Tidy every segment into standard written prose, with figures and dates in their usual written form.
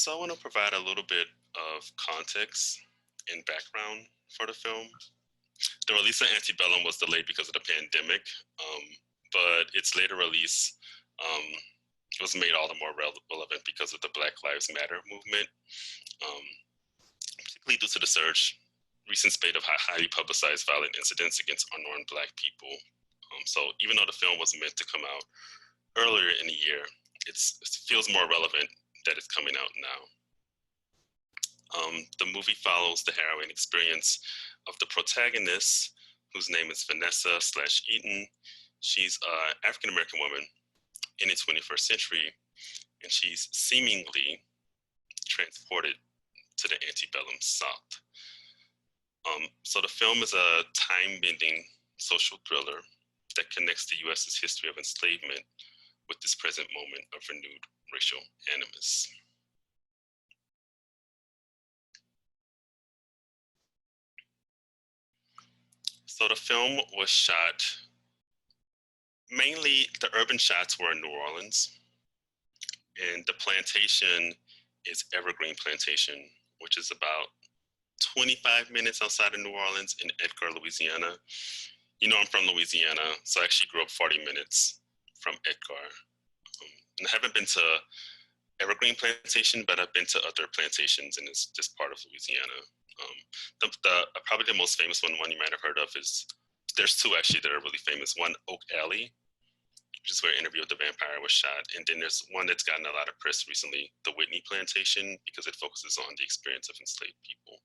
So I want to provide a little bit of context and background for the film. The release of Antebellum was delayed because of the pandemic, but its later release was made all the more relevant because of the Black Lives Matter movement, particularly due to the recent spate of highly publicized violent incidents against unarmed Black people. So even though the film was meant to come out earlier in the year, it feels more relevant that it's coming out now. The movie follows the harrowing experience of the protagonist, whose name is Vanessa/Eaton. She's an African-American woman in the 21st century, and she's seemingly transported to the antebellum South. So the film is a time-bending social thriller that connects the US's history of enslavement with this present moment of renewed racial animus. So the film was shot, mainly the urban shots were in New Orleans, and the plantation is Evergreen Plantation, which is about 25 minutes outside of New Orleans in Edgar, Louisiana. You know, I'm from Louisiana, so I actually grew up 40 minutes from Edgar. And I haven't been to Evergreen Plantation, but I've been to other plantations, and it's just part of Louisiana. Probably the most famous one you might have heard of is, there's two actually that are really famous. One, Oak Alley, which is where Interview with the Vampire was shot. And then there's one that's gotten a lot of press recently, the Whitney Plantation, because it focuses on the experience of enslaved people.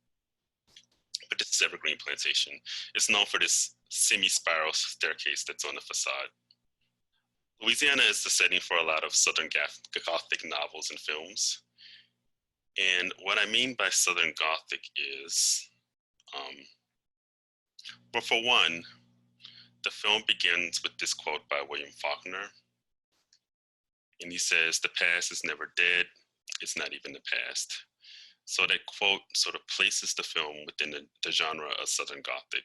But this is Evergreen Plantation. It's known for this semi-spiral staircase that's on the facade. Louisiana is the setting for a lot of Southern Gothic novels and films. And what I mean by Southern Gothic is, well, for one, the film begins with this quote by William Faulkner. And he says, "The past is never dead, it's not even the past." So that quote sort of places the film within the genre of Southern Gothic.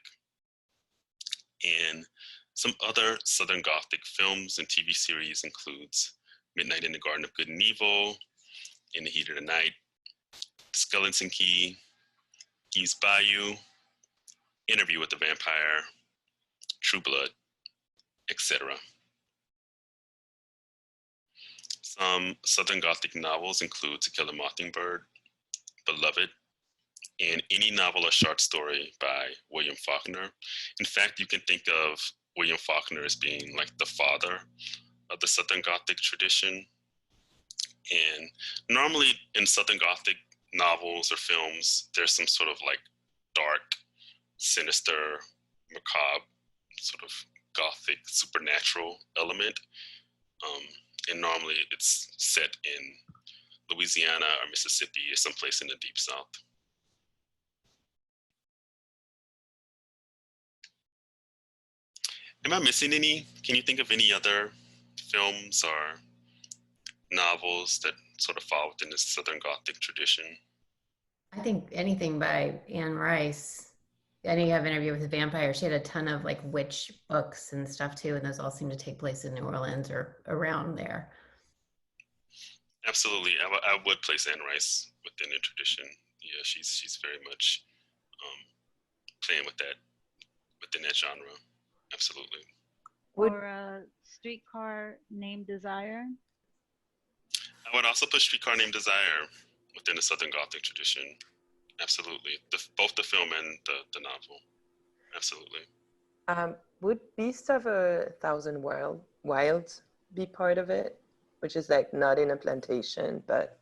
And some other Southern Gothic films and TV series includes Midnight in the Garden of Good and Evil, In the Heat of the Night, Skeleton Key, Eve's Bayou, Interview with the Vampire, True Blood, etc. Some Southern Gothic novels include To Kill a Mockingbird, Beloved, and any novel or short story by William Faulkner. In fact, you can think of William Faulkner as being like the father of the Southern Gothic tradition. And normally in Southern Gothic novels or films, there's some sort of like dark, sinister, macabre, sort of Gothic, supernatural element. And normally it's set in Louisiana or Mississippi or someplace in the Deep South. Am I missing any? Can you think of any other films or novels that sort of fall within this Southern Gothic tradition? I think anything by Anne Rice. I know you have Interview with the Vampire. She had a ton of like witch books and stuff too, and those all seem to take place in New Orleans or around there. Absolutely, I would place Anne Rice within the tradition. Yeah, she's very much playing with that within that genre. Absolutely. Or Streetcar Named Desire. I would also put Streetcar Named Desire within the Southern Gothic tradition. Absolutely, both the film and the novel. Absolutely. Would Beast of a Thousand Wilds be part of it? Which is like not in a plantation, but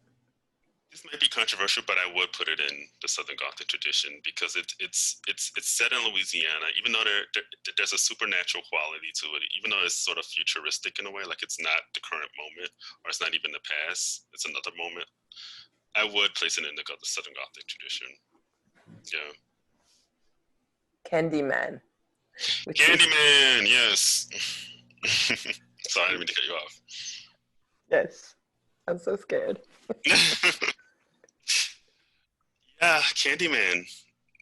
this might be controversial, but I would put it in the Southern Gothic tradition because it's set in Louisiana. Even though there's a supernatural quality to it, even though it's sort of futuristic in a way, like it's not the current moment or it's not even the past, it's another moment. I would place it in the Southern Gothic tradition. Yeah. Candyman. Candyman, yes. Sorry, I didn't mean to cut you off. Yes, I'm so scared. Yeah, Candyman.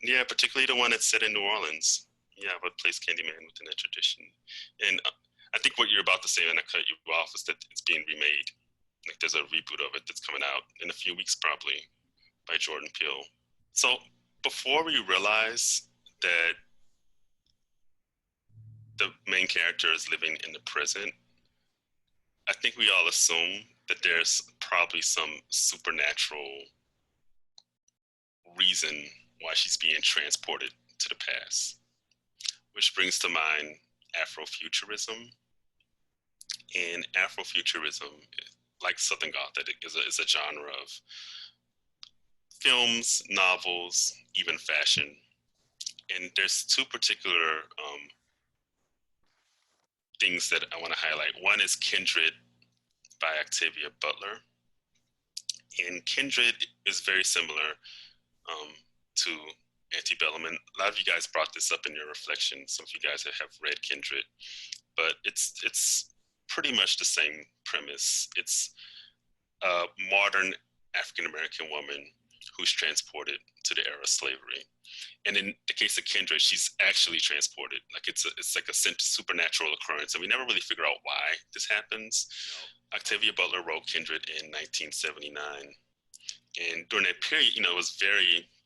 Yeah, particularly the one that's set in New Orleans. Yeah, I would place Candyman within that tradition. And I think what you're about to say, and I cut you off, is that it's being remade Like there's a reboot of it that's coming out in a few weeks probably by Jordan Peele. So before we realize that the main character is living in the present, I think we all assume that there's probably some supernatural reason why she's being transported to the past, which brings to mind Afrofuturism. And Afrofuturism, like Southern Gothic, is a genre of films, novels, even fashion. And there's two particular things that I want to highlight. One is Kindred by Octavia Butler. And Kindred is very similar to Antebellum. And a lot of you guys brought this up in your reflections. Some of you guys have read Kindred, but it's pretty much the same premise. It's a modern African-American woman who's transported to the era of slavery. And in the case of Kindred, she's actually transported. Like it's like a supernatural occurrence, and we never really figure out why this happens. Octavia Butler wrote Kindred in 1979, and during that period, it was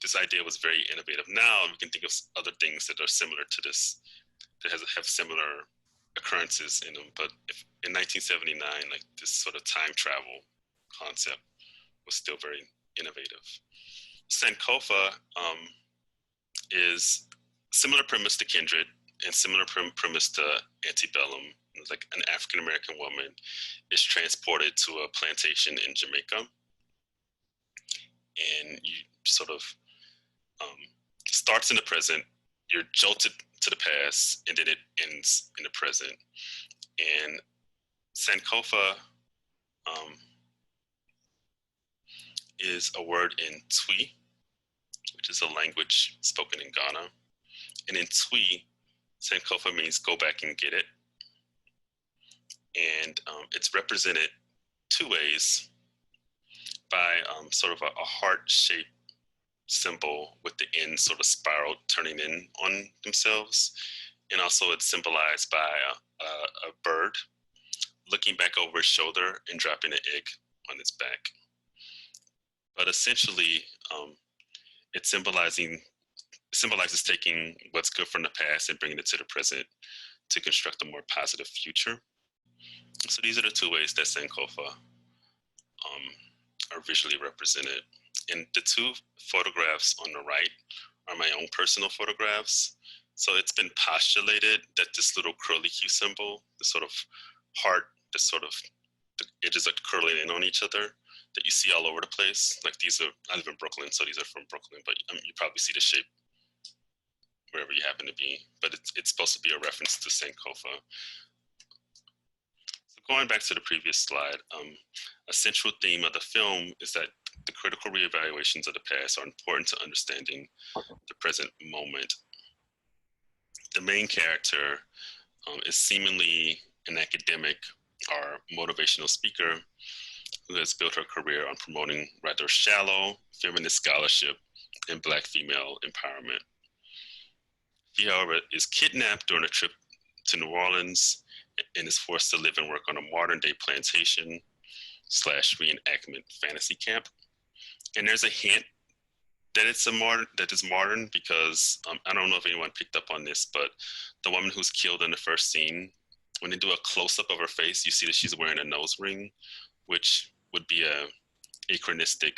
this idea was very innovative. Now we can think of other things that are similar to this, that have similar occurrences in them. But in 1979, like this sort of time travel concept was still very innovative. Sankofa is similar premise to Kindred and similar premise to Antebellum. Like an African-American woman is transported to a plantation in Jamaica, and you sort of starts in the present, you're jolted to the past, and then it ends in the present. And Sankofa is a word in Twi, which is a language spoken in Ghana. And in Twi, Sankofa means go back and get it. And it's represented two ways, by sort of a heart-shaped symbol with the end sort of spiral turning in on themselves. And also it's symbolized by a bird looking back over its shoulder and dropping an egg on its back. But essentially, it symbolizes taking what's good from the past and bringing it to the present to construct a more positive future. So these are the two ways that Sankofa are visually represented. And the two photographs on the right are my own personal photographs. So it's been postulated that this little curly Q symbol, the sort of heart, the edges are curling in on each other, that you see all over the place. Like I live in Brooklyn, so these are from Brooklyn, but you probably see the shape wherever you happen to be. But it's supposed to be a reference to Sankofa. So going back to the previous slide, a central theme of the film is that the critical reevaluations of the past are important to understanding the present moment. The main character is seemingly an academic or motivational speaker who has built her career on promoting rather shallow feminist scholarship and Black female empowerment. She, however, is kidnapped during a trip to New Orleans and is forced to live and work on a modern day plantation / reenactment fantasy camp. And there's a hint that it's modern because I don't know if anyone picked up on this, but the woman who's killed in the first scene, when they do a close-up of her face, you see that she's wearing a nose ring, which would be a anachronistic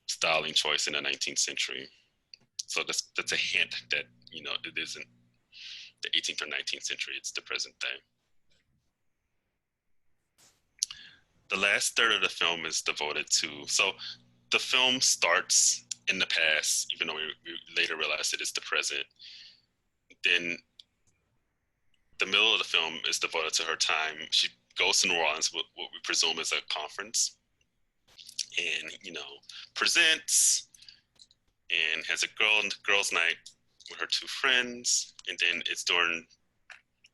styling choice in the 19th century. So that's a hint that, it isn't the 18th or 19th century, it's the present day. The last third of the film is devoted to, so the film starts in the past, even though we later realize it is the present. Then the middle of the film is devoted to her time. She goes to New Orleans, what we presume is a conference, and presents and has a girls' night with her two friends. And then it's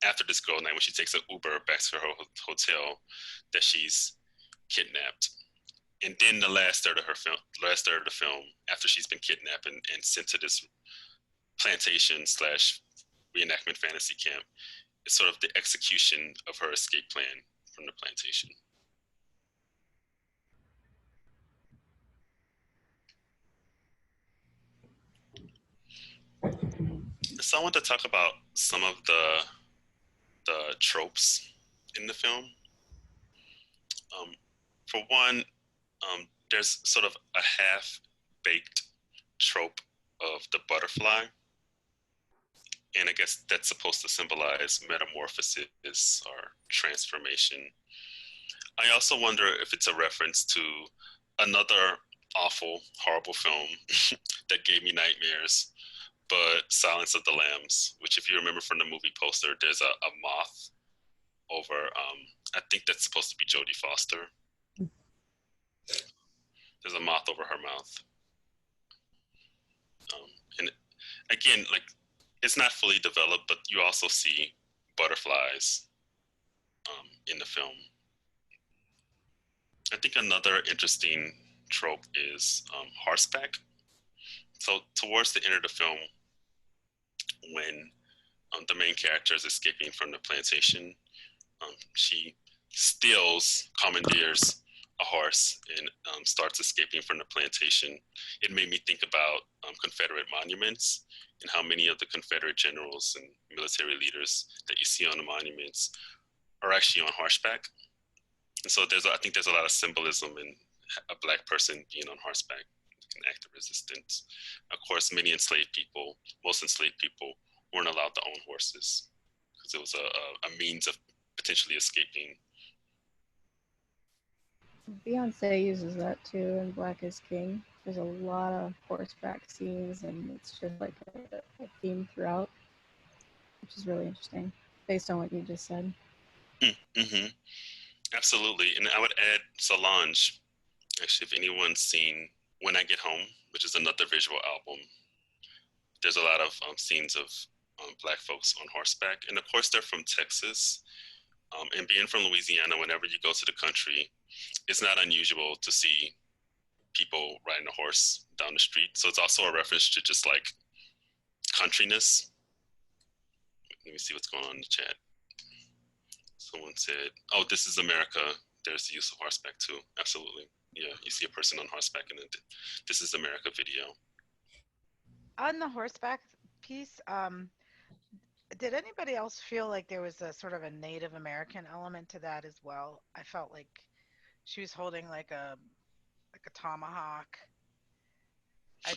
after this girl night, when she takes an Uber back to her hotel, that she's kidnapped. And then the last third of the film, after she's been kidnapped and sent to this plantation / reenactment fantasy camp, is sort of the execution of her escape plan from the plantation. So I want to talk about some of the tropes in the film. For one, there's sort of a half-baked trope of the butterfly, and I guess that's supposed to symbolize metamorphosis or transformation. I also wonder if it's a reference to another awful, horrible film that gave me nightmares, but Silence of the Lambs, which if you remember from the movie poster, there's a moth over, I think that's supposed to be Jodie Foster. There's a moth over her mouth. And again, like, it's not fully developed, but you also see butterflies in the film. I think another interesting trope is horseback. So towards the end of the film, when the main character is escaping from the plantation, she steals, commandeers a horse and starts escaping from the plantation. It made me think about Confederate monuments and how many of the Confederate generals and military leaders that you see on the monuments are actually on horseback. And so I think there's a lot of symbolism in a Black person being on horseback, an act of resistance. Of course, most enslaved people weren't allowed to own horses because it was a means of potentially escaping. Beyonce uses that too in Black is King. There's a lot of horseback scenes, and it's just like a theme throughout, which is really interesting, based on what you just said. Mm-hmm. Absolutely. And I would add Solange. Actually, if anyone's seen When I Get Home, which is another visual album, there's a lot of scenes of Black folks on horseback. And of course, they're from Texas. And being from Louisiana, whenever you go to the country, it's not unusual to see people riding a horse down the street. So it's also a reference to just like countryness. Let me see what's going on in the chat. Someone said, "Oh, this is America. There's the use of horseback too." Absolutely. Yeah, you see a person on horseback in the This Is America video. On the horseback piece, did anybody else feel like there was a sort of a Native American element to that as well? I felt like she was holding like a tomahawk. I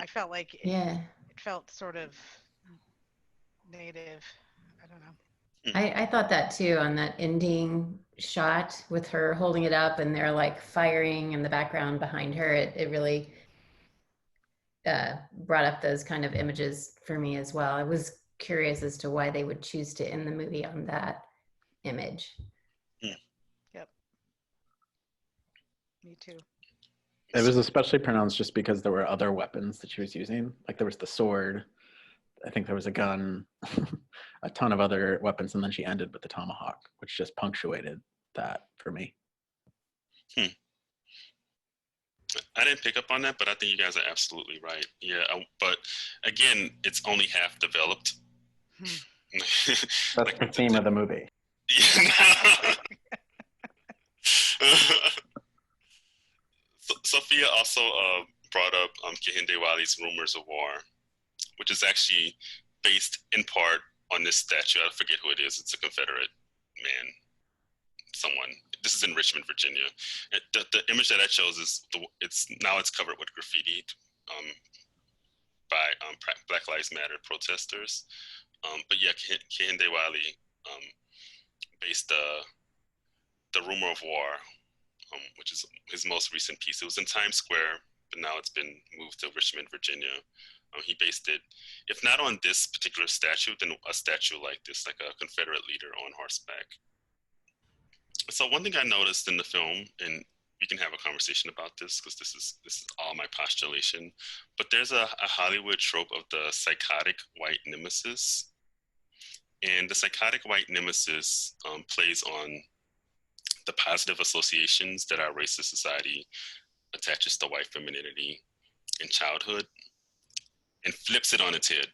felt like it felt sort of Native. I don't know. I thought that too on that ending shot with her holding it up and they're like firing in the background behind her. It really brought up those kind of images for me as well. I was curious as to why they would choose to end the movie on that image. Yep. Me too. It was especially pronounced just because there were other weapons that she was using. Like there was the sword, I think there was a gun, a ton of other weapons, and then she ended with the tomahawk, which just punctuated that for me. I didn't pick up on that, but I think you guys are absolutely right. Yeah, but again, it's only half developed. That's like the theme of the movie. Sophia also brought up Kehinde Wiley's Rumors of War, which is actually based in part on this statue. I forget who it is. It's a Confederate man, someone. This is in Richmond, Virginia. The image that I chose is it's covered with graffiti by Black Lives Matter protesters. But yeah, Kehinde Wiley based the Rumor of War, which is his most recent piece. It was in Times Square, but now it's been moved to Richmond, Virginia. He based it, if not on this particular statue, then a statue like this, like a Confederate leader on horseback. So one thing I noticed in the film, and we can have a conversation about this because this is all my postulation, but there's a Hollywood trope of the psychotic white nemesis. And the psychotic white nemesis plays on the positive associations that our racist society attaches to white femininity in childhood and flips it on its head.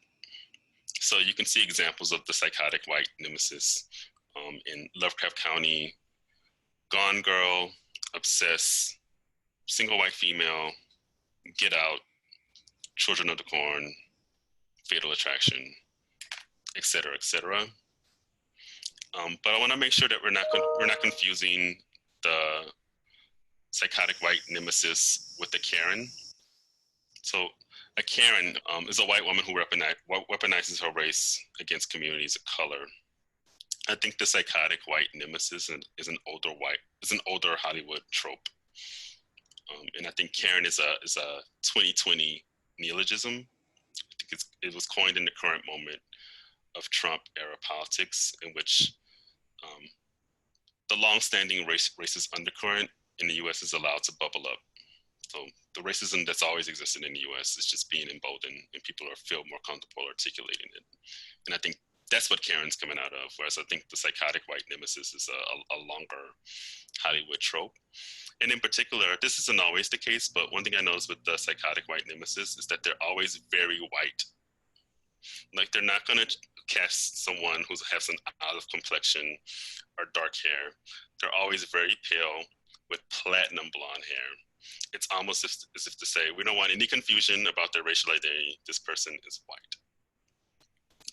So you can see examples of the psychotic white nemesis in Lovecraft Country, Gone Girl, Obsessed, Single White Female, Get Out, Children of the Corn, Fatal Attraction. et cetera, et cetera. But I want to make sure that we're not confusing the psychotic white nemesis with the Karen. So a Karen is a white woman who weaponizes her race against communities of color. I think the psychotic white nemesis is an older Hollywood trope, and I think Karen is a 2020 neologism. I think it was coined in the current moment of Trump era politics, in which the long-standing racist undercurrent in the U.S. is allowed to bubble up. So the racism that's always existed in the U.S. is just being emboldened, and people feel more comfortable articulating it. And I think that's what Karen's coming out of. Whereas I think the psychotic white nemesis is a longer Hollywood trope. And in particular, this isn't always the case, but one thing I noticed with the psychotic white nemesis is that they're always very white. Like, they're not going to cast someone who has an olive complexion or dark hair. They're always very pale with platinum blonde hair. It's almost as if to say, we don't want any confusion about their racial identity. This person is white.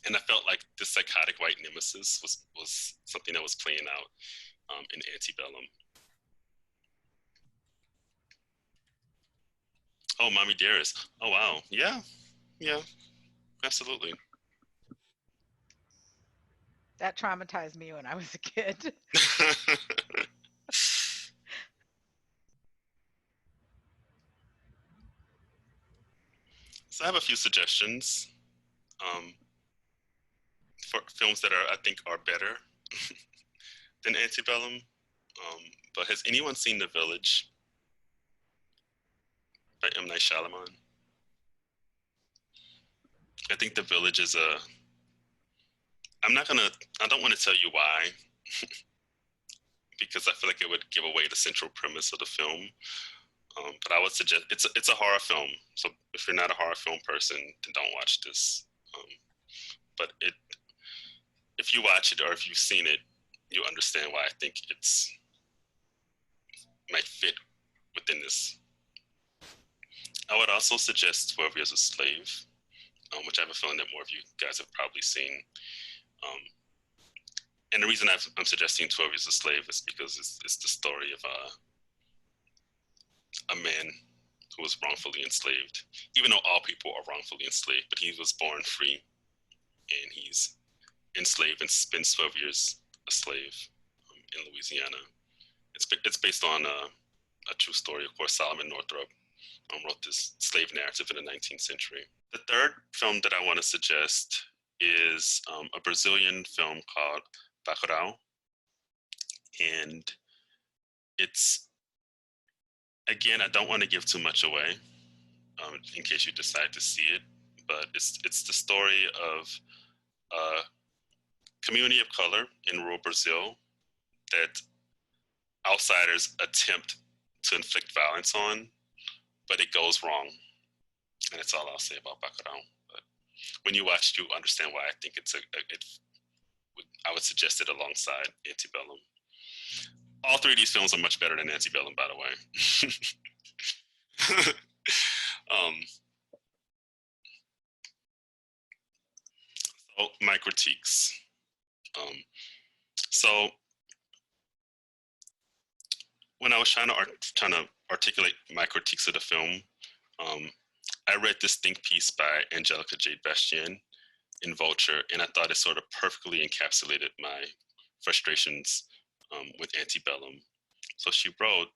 And I felt like this psychotic white nemesis was something that was playing out in Antebellum. Oh, Mommy Dearest. Oh, wow. Yeah, absolutely. That traumatized me when I was a kid. So I have a few suggestions for films that I think are better than Antebellum. But has anyone seen The Village by M. Night Shyamalan? I think The Village is I don't want to tell you why, because I feel like it would give away the central premise of the film. But I would suggest it's a horror film. So if you're not a horror film person, then don't watch this. But if you watch it or if you've seen it, you understand why I think it's might fit within this. I would also suggest 12 Years a Slave, which I have a feeling that more of you guys have probably seen. And the reason I'm suggesting 12 Years a Slave is because it's the story of a man who was wrongfully enslaved, even though all people are wrongfully enslaved, but he was born free, and he's enslaved and spends 12 years a slave in Louisiana. It's based on a true story. Of course, Solomon Northup wrote this slave narrative in the 19th century. The third film that I want to suggest is a Brazilian film called Bacurau. And it's, again, I don't want to give too much away in case you decide to see it, but it's the story of a community of color in rural Brazil that outsiders attempt to inflict violence on, but it goes wrong. And that's all I'll say about Bacurau. But when you watch, you understand why I think I would suggest it alongside Antebellum. All three of these films are much better than Antebellum, by the way. So my critiques. So when I was trying to articulate my critiques of the film, I read this think piece by Angelica Jade Bastien in Vulture, and I thought it sort of perfectly encapsulated my frustrations with Antebellum. So she wrote,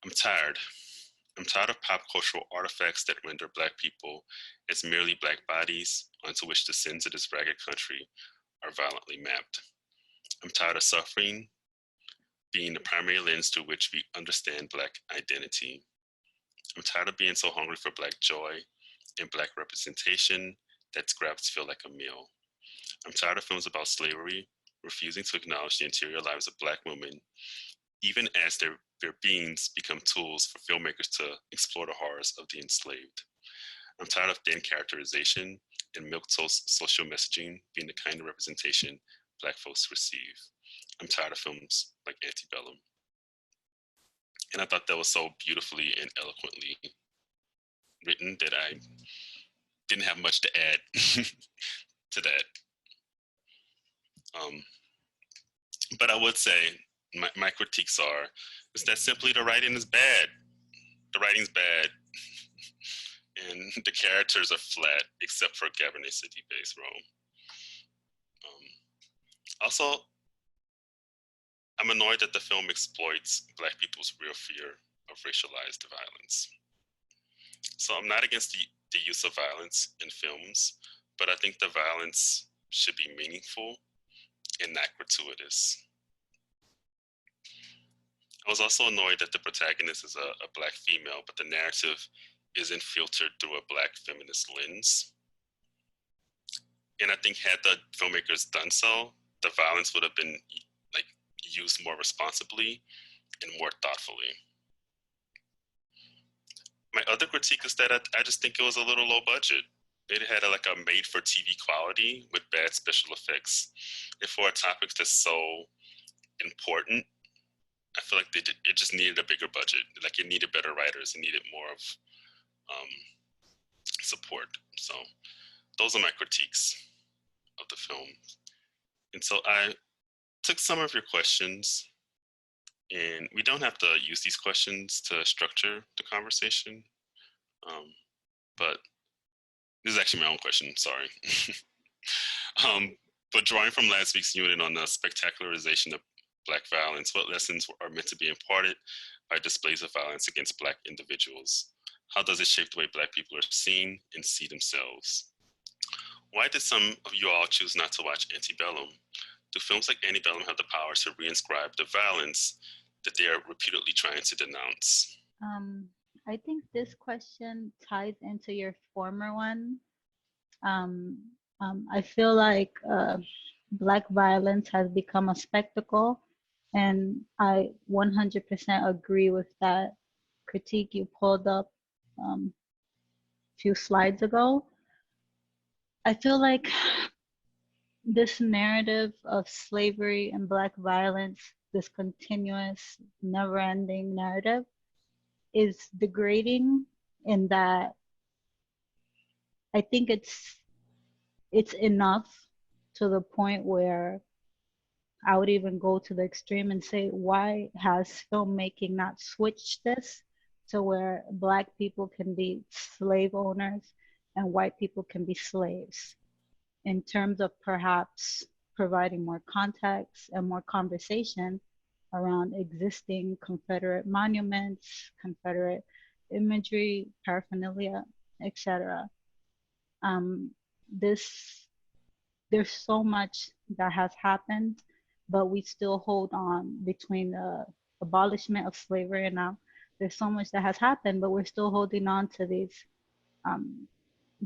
I'm tired of pop cultural artifacts that render Black people as merely Black bodies onto which the sins of this ragged country are violently mapped. I'm tired of suffering being the primary lens through which we understand Black identity. I'm tired of being so hungry for Black joy and Black representation that scraps feel like a meal. I'm tired of films about slavery refusing to acknowledge the interior lives of Black women, even as their beings become tools for filmmakers to explore the horrors of the enslaved. I'm tired of thin characterization and milquetoast social messaging being the kind of representation Black folks receive. I'm tired of films like Antebellum. And I thought that was so beautifully and eloquently written that I didn't have much to add to that. But I would say my critiques is that simply the writing is bad. The writing's bad, and the characters are flat, except for Cabernet City-based Rome. Also, I'm annoyed that the film exploits Black people's real fear of racialized violence. So I'm not against the use of violence in films, but I think the violence should be meaningful and not gratuitous. I was also annoyed that the protagonist is a Black female, but the narrative isn't filtered through a Black feminist lens. And I think had the filmmakers done so, the violence would have been like used more responsibly and more thoughtfully. My other critique is that I just think it was a little low budget. It had a made-for-TV quality with bad special effects. And for a topic that's so important, I feel like it just needed a bigger budget. Like it needed better writers. It needed more of support. So those are my critiques of the film. And so I took some of your questions, and we don't have to use these questions to structure the conversation. But this is actually my own question, sorry. But drawing from last week's unit on the spectacularization of Black violence, what lessons are meant to be imparted by displays of violence against Black individuals? How does it shape the way Black people are seen and see themselves? Why did some of you all choose not to watch Antebellum? Do films like Antebellum have the power to reinscribe the violence that they are repeatedly trying to denounce? I think this question ties into your former one. I feel like Black violence has become a spectacle, and I 100% agree with that critique you pulled up a few slides ago. I feel like this narrative of slavery and Black violence, this continuous, never-ending narrative, is degrading in that I think it's enough to the point where I would even go to the extreme and say, why has filmmaking not switched this to where Black people can be slave owners and white people can be slaves, in terms of perhaps providing more context and more conversation around existing Confederate monuments, Confederate imagery, paraphernalia, etc. There's so much that has happened, but we still hold on between the abolishment of slavery and now. There's so much that has happened, but we're still holding on to these,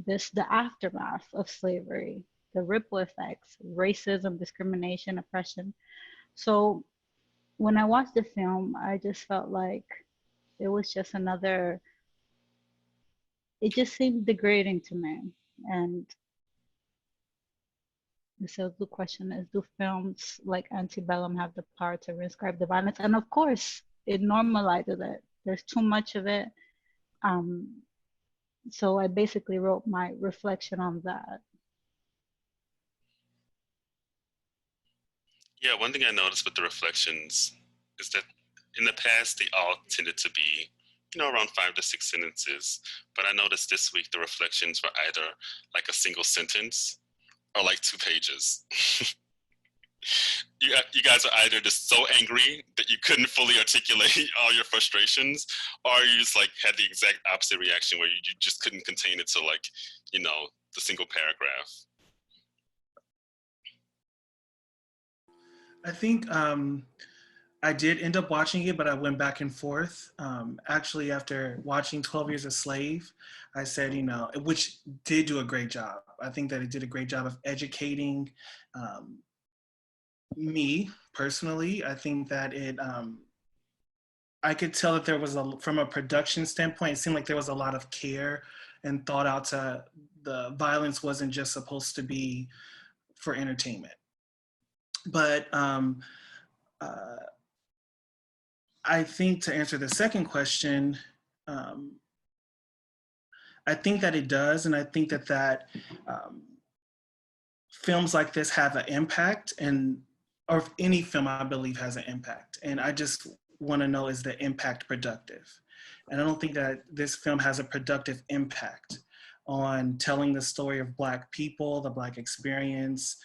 the aftermath of slavery, the ripple effects, racism, discrimination, oppression. So when I watched the film, I just felt like it was just another, it just seemed degrading to me. And so the question is, do films like Antebellum have the power to reinscribe the violence? And of course, it normalizes it. There's too much of it. So I basically wrote my reflection on that. Yeah, one thing I noticed with the reflections is that in the past, they all tended to be, around 5 to 6 sentences. But I noticed this week, the reflections were either like a single sentence or like 2 pages. You guys are either just so angry that you couldn't fully articulate all your frustrations, or you just had the exact opposite reaction where you just couldn't contain it to the single paragraph. I think I did end up watching it, but I went back and forth. Actually, after watching 12 Years a Slave, I said, which did do a great job. I think that it did a great job of educating me personally. I think that I could tell that there was from a production standpoint, it seemed like there was a lot of care and thought out to the violence wasn't just supposed to be for entertainment. But I think to answer the second question, I think that it does, and I think that films like this have an impact, or if any film I believe has an impact. And I just want to know, is the impact productive? And I don't think that this film has a productive impact on telling the story of Black people, the Black experience.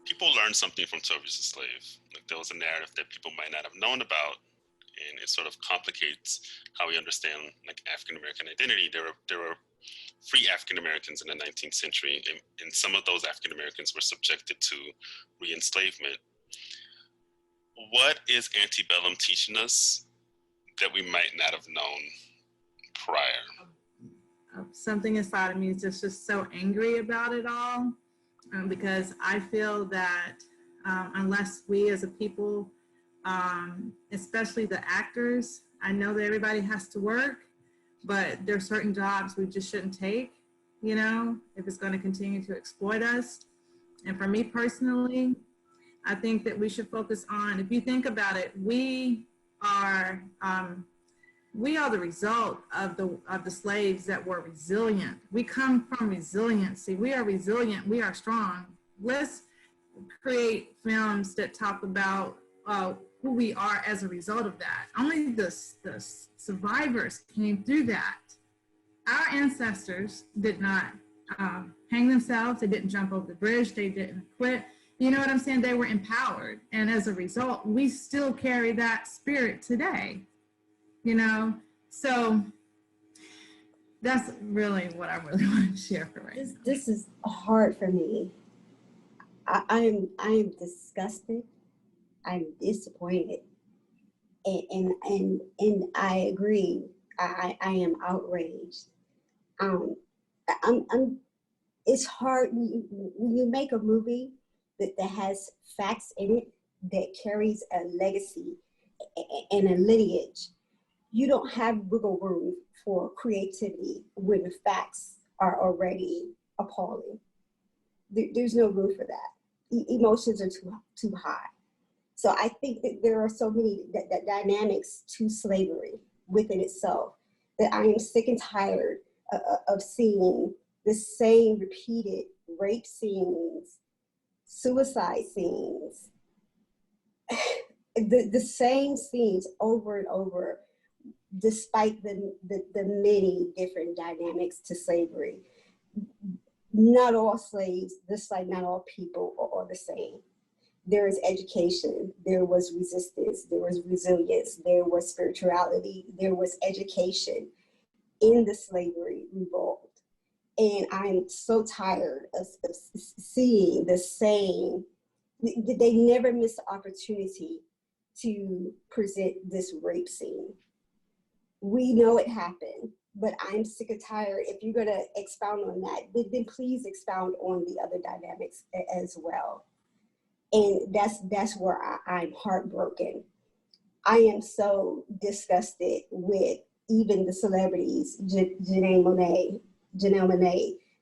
People learn something from 12 Years a Slave. Like, there was a narrative that people might not have known about, and it sort of complicates how we understand like African American identity. There were free African Americans in the 19th century, and some of those African Americans were subjected to re-enslavement. What is Antebellum teaching us that we might not have known prior? Something inside of me is just so angry about it all, because I feel that unless we as a people, especially the actors, I know that everybody has to work, but there are certain jobs we just shouldn't take, you know, if it's going to continue to exploit us. And for me personally, I think that we should focus on, if you think about it, we are the result of the slaves that were resilient. We come from resiliency. We are resilient. We are strong. Let's create films that talk about who we are as a result of that. Only the survivors came through that. Our ancestors did not hang themselves. They didn't jump over the bridge. They didn't quit. You know what I'm saying? They were empowered. And as a result, we still carry that spirit today, you know? So that's really what I really want to share for right now. This is hard for me. I am disgusted. I'm disappointed. And I agree. I am outraged. It's hard when you make a movie that has facts in it, that carries a legacy and a lineage. You don't have wiggle room for creativity when the facts are already appalling. There's no room for that. Emotions are too high. So I think that there are so many dynamics to slavery within itself that I am sick and tired of seeing the same repeated rape scenes, suicide scenes, the same scenes over and over, despite the many different dynamics to slavery. Not all slaves, just like not all people are the same. There is education, there was resistance, there was resilience, there was spirituality, there was education in the slavery revolt. And I'm so tired of seeing the same. They never missed the opportunity to present this rape scene. We know it happened, but I'm sick and tired. If you're gonna expound on that, then please expound on the other dynamics as well. And that's where I'm heartbroken. I am so disgusted with even the celebrities, Janelle Monáe,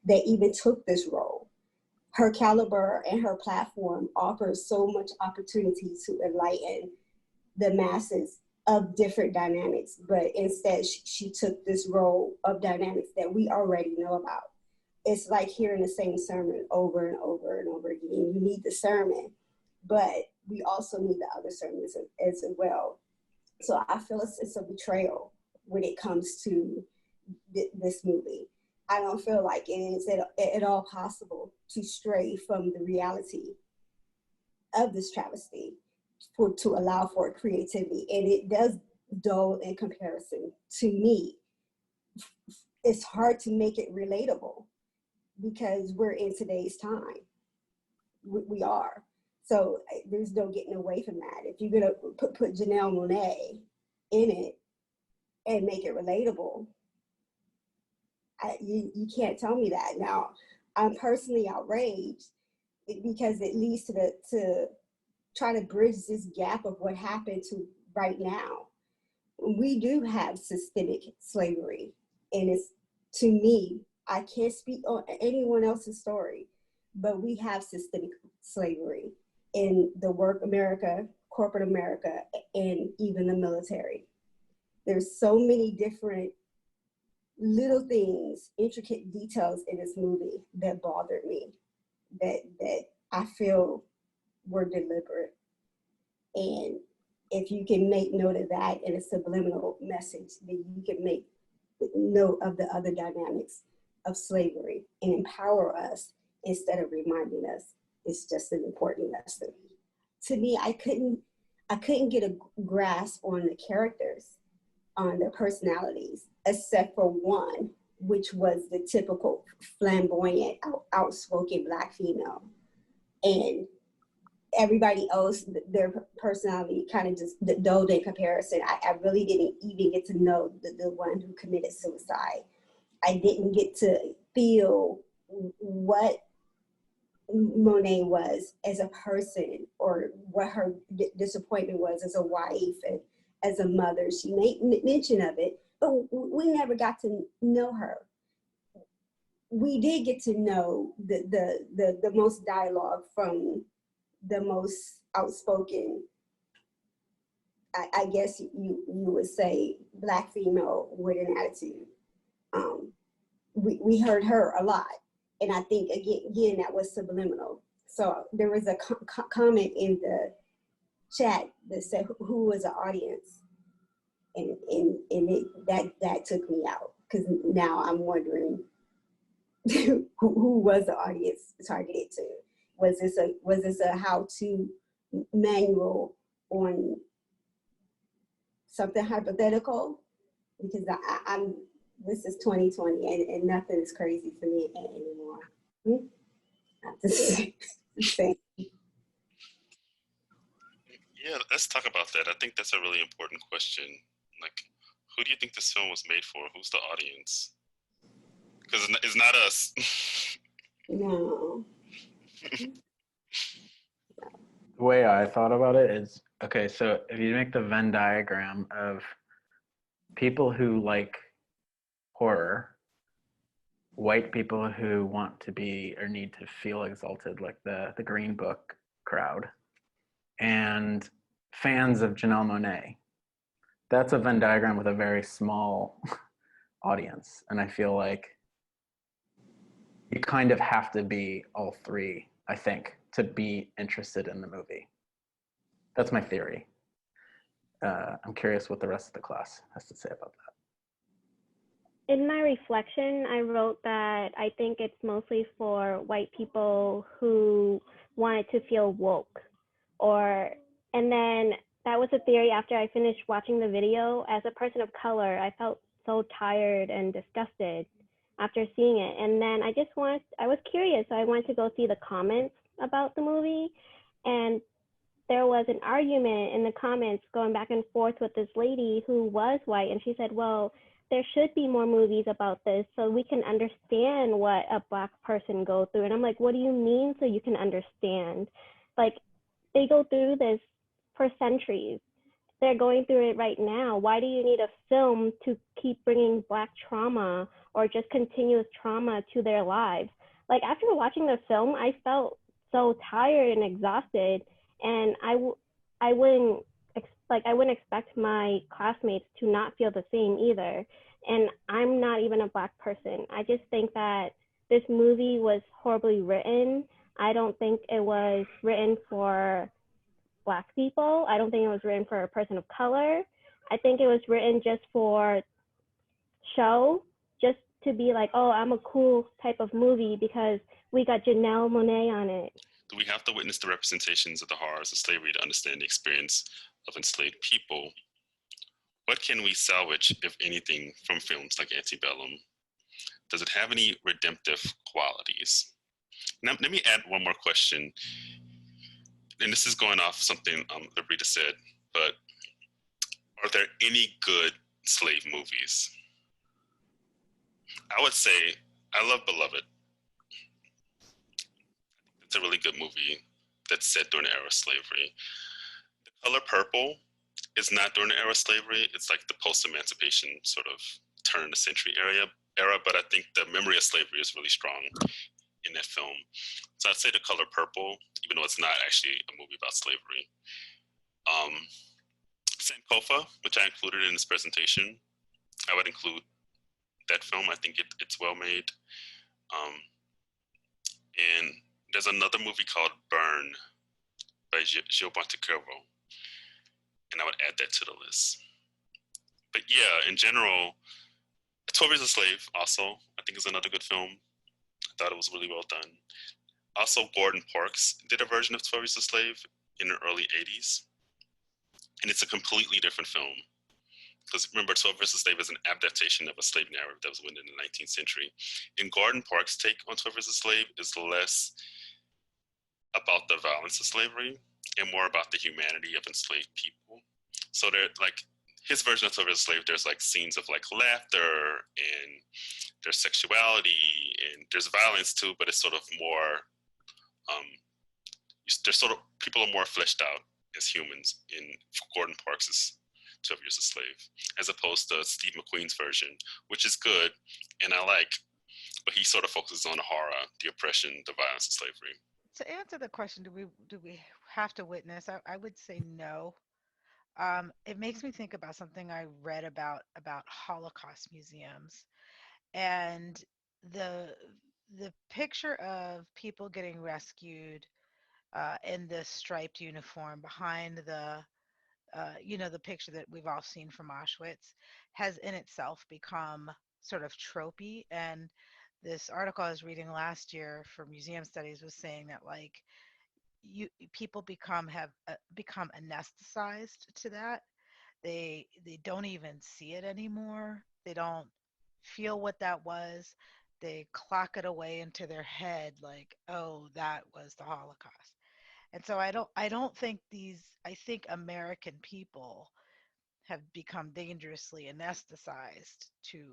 that even took this role. Her caliber and her platform offers so much opportunity to enlighten the masses of different dynamics, but instead she took this role of dynamics that we already know about. It's like hearing the same sermon over and over and over again. You need the sermon, but we also need the other sermons as well. So I feel it's a betrayal when it comes to this movie. I don't feel like it is at all possible to stray from the reality of this travesty to allow for creativity. And it does dull in comparison to me. It's hard to make it relatable because we're in today's time. We are. So there's no getting away from that. If you're gonna put Janelle Monáe in it and make it relatable, you can't tell me that. Now, I'm personally outraged because it leads to try to bridge this gap of what happened to right now. We do have systemic slavery, and it's, to me, I can't speak on anyone else's story, but we have systemic slavery in the work America, corporate America, and even the military. There's so many different little things, intricate details in this movie that bothered me. that I feel were deliberate. And if you can make note of that in a subliminal message, then you can make note of the other dynamics of slavery and empower us instead of reminding us. It's just an important lesson. To me, I couldn't get a grasp on the characters, on their personalities, except for one, which was the typical flamboyant, outspoken Black female. And everybody else, their personality kind of just dulled in comparison. I really didn't even get to know the one who committed suicide. I didn't get to feel what Monet was as a person, or what her disappointment was as a wife and as a mother. She made mention of it, but we never got to know her. We did get to know the most dialogue from the most outspoken, I guess you would say, Black female with an attitude. We heard her a lot. And I think, again, that was subliminal. So there was a comment in the chat that said, who was the audience? And that took me out, because now I'm wondering who was the audience targeted to? Was this a how-to manual on something hypothetical? Because I'm this is 2020 and nothing is crazy for me anymore. I'm just saying. Yeah, let's talk about that. I think that's a really important question. Like, who do you think this film was made for? Who's the audience? Because it's not us. No. The way I thought about it is, okay, so if you make the Venn diagram of people who like horror, white people who want to be or need to feel exalted, like the Green Book crowd, and fans of Janelle Monáe, that's a Venn diagram with a very small audience. And I feel like you kind of have to be all three, I think, to be interested in the movie. That's my theory. I'm curious what the rest of the class has to say about that. In my reflection, I wrote that I think it's mostly for white people who wanted to feel woke, and then that was a theory after I finished watching the video. As a person of color, I felt so tired and disgusted after seeing it. And then I was curious, so I went to go see the comments about the movie, and there was an argument in the comments going back and forth with this lady who was white, and she said, well, there should be more movies about this so we can understand what a Black person goes through. And I'm like, what do you mean so you can understand? Like, they go through this for centuries. They're going through it right now. Why do you need a film to keep bringing Black trauma or just continuous trauma to their lives? Like, after watching the film, I felt so tired and exhausted, and I wouldn't expect my classmates to not feel the same either. And I'm not even a Black person. I just think that this movie was horribly written. I don't think it was written for Black people. I don't think it was written for a person of color. I think it was written just for show, just to be like, oh, I'm a cool type of movie because we got Janelle Monáe on it. Do we have to witness the representations of the horrors of slavery to understand the experience of enslaved people? What can we salvage, if anything, from films like Antebellum? Does it have any redemptive qualities? Now, let me add one more question. And this is going off something Labrita said, but are there any good slave movies? I would say I love Beloved. It's a really good movie that's set during the era of slavery. The Color Purple is not during the era of slavery. It's like the post-emancipation sort of turn of the century era, but I think the memory of slavery is really strong in that film. So I'd say The Color Purple, even though it's not actually a movie about slavery. Sankofa, which I included in this presentation, I would include that film. I think it's well made. And there's another movie called Burn by Gil Bontecarvo, and I would add that to the list. But yeah, in general, 12 Years a Slave also, I think, is another good film. I thought it was really well done. Also, Gordon Parks did a version of 12 Years a Slave in the early 80s. And it's a completely different film. Because remember, 12 Years a Slave is an adaptation of a slave narrative that was written in the 19th century. And Gordon Parks' take on 12 Years a Slave is less about the violence of slavery and more about the humanity of enslaved people. So they're like, his version of 12 Years a Slave, there's like scenes of like laughter and there's sexuality and there's violence too, but it's sort of more, there's sort of, people are more fleshed out as humans in Gordon Parks' 12 Years a Slave, as opposed to Steve McQueen's version, which is good and I like, but he sort of focuses on the horror, the oppression, the violence of slavery. To answer the question, do we have to witness? I would say no. It makes me think about something I read about Holocaust museums, and the picture of people getting rescued in the striped uniform behind the the picture that we've all seen from Auschwitz has in itself become sort of tropey. And this article I was reading last year for museum studies was saying that like people become anesthetized to that. They don't even see it anymore. They don't feel what that was. They clock it away into their head like, oh, that was the Holocaust. And so I don't think I think American people have become dangerously anesthetized to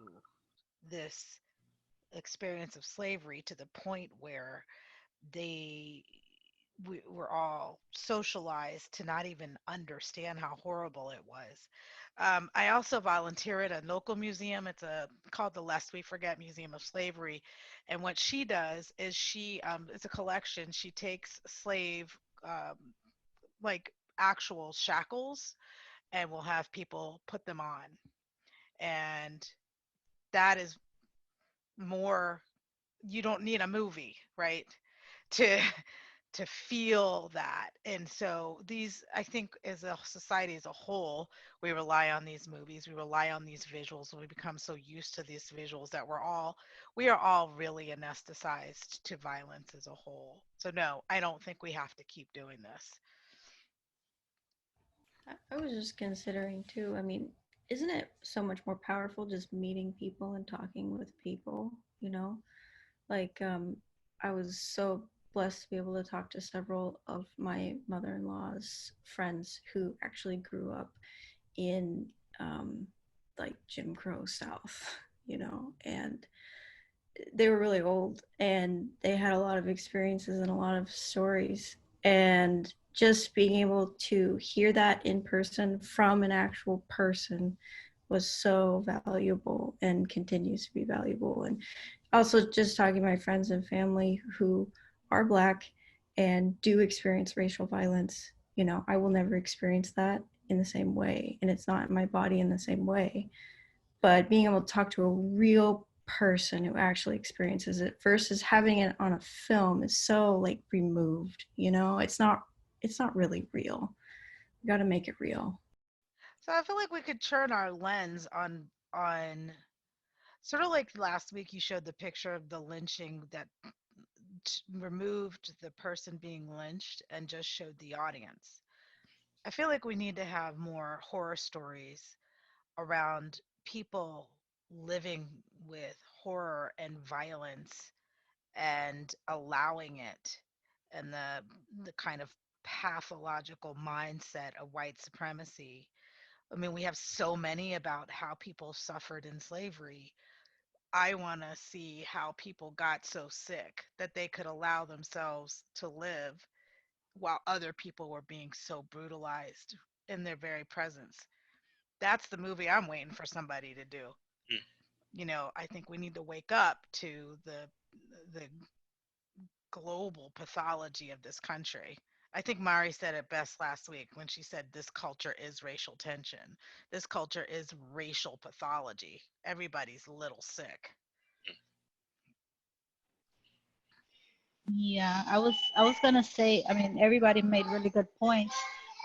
this experience of slavery to the point where they were all socialized to not even understand how horrible it was. I also volunteer at a local museum. It's called the Lest We Forget Museum of Slavery, and what she does is it's a collection. She takes slave um, like actual shackles, and will have people put them on, and that is more. You don't need a movie, right? To feel that. And so I think as a society as a whole, we rely on these movies, we rely on these visuals, and we become so used to these visuals that we are all really anesthetized to violence as a whole. So no, I don't think we have to keep doing this. I was just considering too, I mean, isn't it so much more powerful just meeting people and talking with people, you know? Like, I was so blessed to be able to talk to several of my mother-in-law's friends who actually grew up in like Jim Crow South, you know, and they were really old and they had a lot of experiences and a lot of stories. And just being able to hear that in person from an actual person was so valuable and continues to be valuable. And also just talking to my friends and family who are Black and do experience racial violence, you know, I will never experience that in the same way, and it's not in my body in the same way. But being able to talk to a real person who actually experiences it versus having it on a film is so like removed, you know, it's not really real. You got to make it real. So I feel like we could turn our lens on sort of like last week you showed the picture of the lynching that removed the person being lynched and just showed the audience. I feel like we need to have more horror stories around people living with horror and violence and allowing it, and the kind of pathological mindset of white supremacy. I mean, we have so many about how people suffered in slavery. I want to see how people got so sick that they could allow themselves to live while other people were being so brutalized in their very presence. That's the movie I'm waiting for somebody to do. Mm. You know, I think we need to wake up to the global pathology of this country. I think Mari said it best last week when she said this culture is racial tension. This culture is racial pathology. Everybody's a little sick. Yeah, I was gonna say, I mean, everybody made really good points,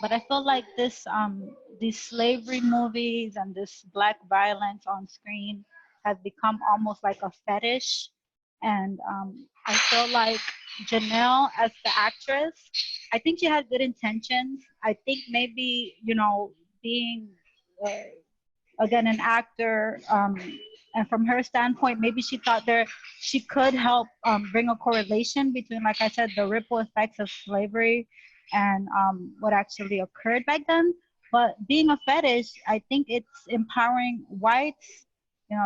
but I feel like these slavery movies and this black violence on screen has become almost like a fetish. And I feel like Janelle as the actress, I think she had good intentions. I think maybe, being uh, again an actor, and from her standpoint, maybe she thought she could help bring a correlation between, like I said, the ripple effects of slavery and what actually occurred back then. But being a fetish, I think it's empowering whites,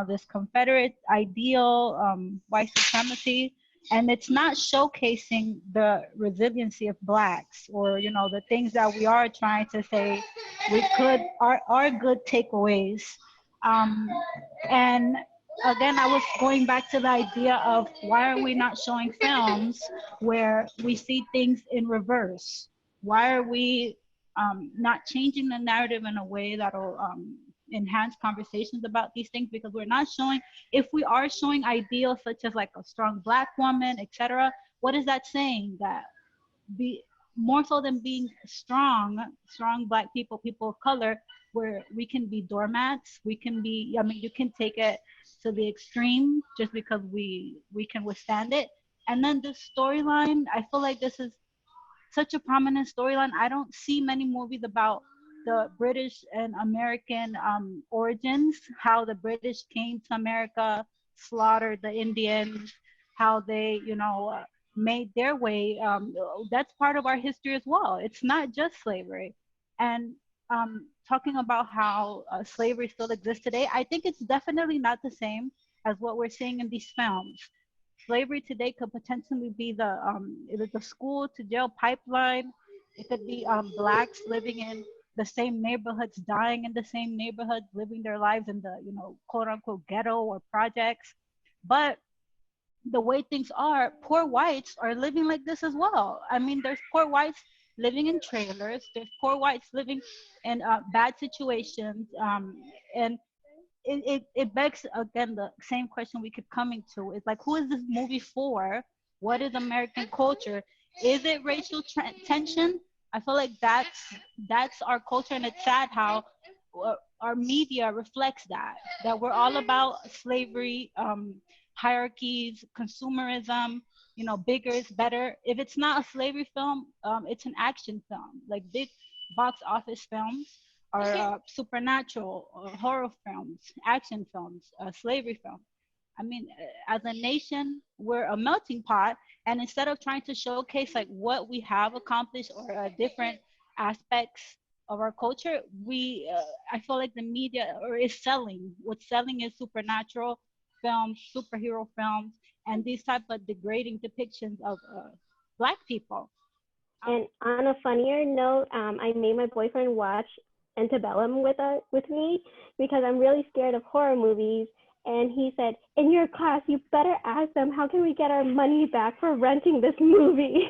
this Confederate ideal, white supremacy, and it's not showcasing the resiliency of blacks, or the things that we are trying to say we could are good takeaways. um, and again, I was going back to the idea of why are we not showing films where we see things in reverse? Why are we not changing the narrative in a way that'll enhance conversations about these things? Because we're not showing, if we are showing ideals such as like a strong black woman, etc., what is that saying? That be more so than being strong black people of color, where we can be doormats, we can be, I mean, you can take it to the extreme just because we can withstand it. And then this storyline, I feel like this is such a prominent storyline. I don't see many movies about the British and American origins, how the British came to America, slaughtered the Indians, how they, made their way. That's part of our history as well. It's not just slavery. And talking about how slavery still exists today, I think it's definitely not the same as what we're seeing in these films. Slavery today could potentially be the school to jail pipeline. It could be blacks living in the same neighborhoods, dying in the same neighborhoods, living their lives in the quote unquote ghetto or projects. But the way things are, poor whites are living like this as well. I mean, there's poor whites living in trailers. There's poor whites living in bad situations, and it begs again the same question we keep coming to. It's like, who is this movie for? What is American culture? Is it racial tension? I feel like that's our culture, and it's sad how our media reflects that we're all about slavery, hierarchies, consumerism, bigger is better. If it's not a slavery film, it's an action film, like big box office films, or supernatural or horror films, action films, slavery films. I mean, as a nation, we're a melting pot, and instead of trying to showcase like what we have accomplished, or different aspects of our culture, I feel like the media or is selling. What's selling is supernatural films, superhero films, and these type of degrading depictions of Black people. And on a funnier note, I made my boyfriend watch Antebellum with me because I'm really scared of horror movies. And he said, in your class, you better ask them, how can we get our money back for renting this movie?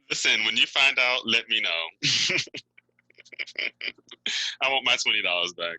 Listen, when you find out, let me know. I want my $20 back.